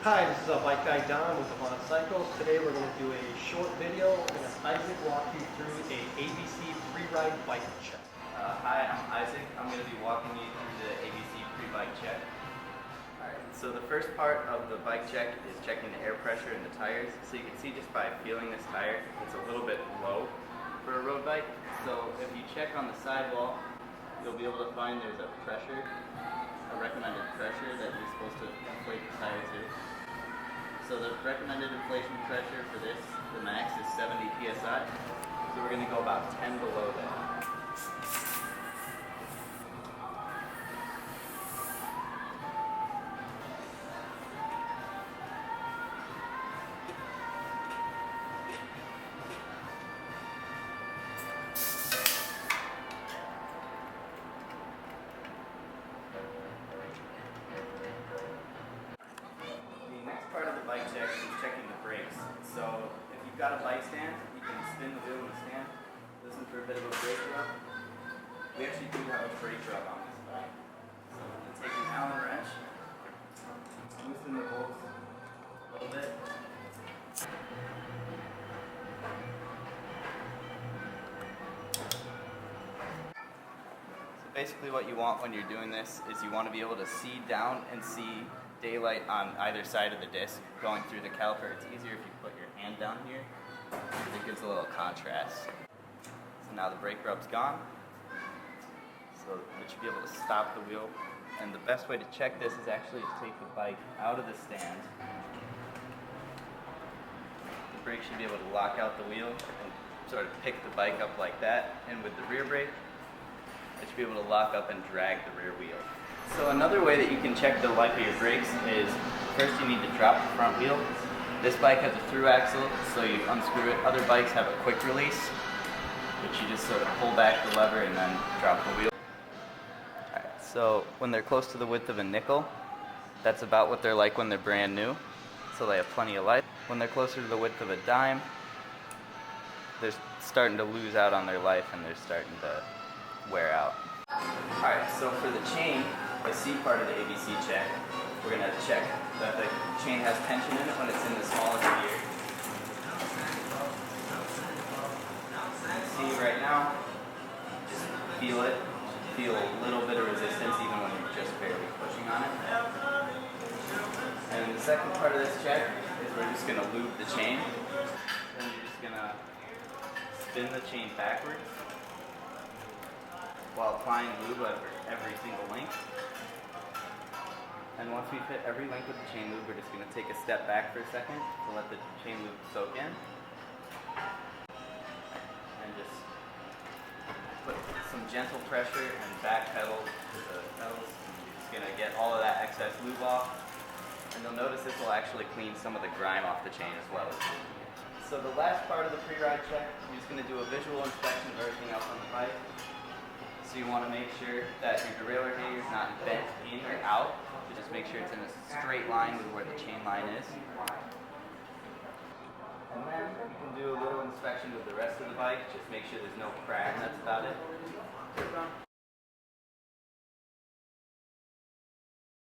Hi, this is Bike Guy Don with Cyclist. Today we're going to do a short video and Isaac walk you through a ABC pre-ride bike check. Hi, I'm Isaac. I'm going to be walking you through the ABC pre-bike check. Alright, so the first part of the bike check is checking the air pressure in the tires. So you can see just by feeling this tire, it's a little bit low for a road bike. So if you check on the sidewall, you'll be able to find there's a pressure, a recommended pressure that you're supposed to inflate the tire to. So the recommended inflation pressure for this, the max, is 70 psi. So we're going to go about 10 below that. Part of the bike check is checking the brakes. So if you've got a bike stand, you can spin the wheel in the stand, listen for a bit of a brake rub. We actually do have a brake rub on this bike. So we're going to take an Allen wrench, loosen the bolts a little bit. So basically what you want when you're doing this is you want to be able to see down and see daylight on either side of the disc going through the caliper. It's easier if you put your hand down here because it gives a little contrast. So now the brake rub's gone. So we should be able to stop the wheel. And the best way to check this is actually to take the bike out of the stand. The brake should be able to lock out the wheel and sort of pick the bike up like that. And with the rear brake, it should be able to lock up and drag the rear wheel. So another way that you can check the life of your brakes is first you need to drop the front wheel. This bike has a through axle, so you unscrew it. Other bikes have a quick release, which you just sort of pull back the lever and then drop the wheel. Alright, so when they're close to the width of a nickel, that's about what they're like when they're brand new, so they have plenty of life. When they're closer to the width of a dime, they're starting to lose out on their life and they're starting to wear out. Alright, so for the chain, the C part of the ABC check, we're going to check that the chain has tension in it when it's in the smallest gear. See right now, just feel it, feel a little bit of resistance even when you're just barely pushing on it. And the second part of this check is we're just going to lube the chain. Then you're just going to spin the chain backwards while applying lube over every single link. And once we've hit every link with the chain lube, we're just going to take a step back for a second to let the chain lube soak in. And just put some gentle pressure and back pedal to the pedals. You're just going to get all of that excess lube off. And you'll notice this will actually clean some of the grime off the chain as well. So the last part of the pre-ride check, you're just going to do a visual inspection of everything else on the bike. So you want to make sure that your derailleur hanger is not bent in or out. So just make sure it's in a straight line with where the chain line is. And then you can do a little inspection of the rest of the bike. Just make sure there's no crack, and that's about it.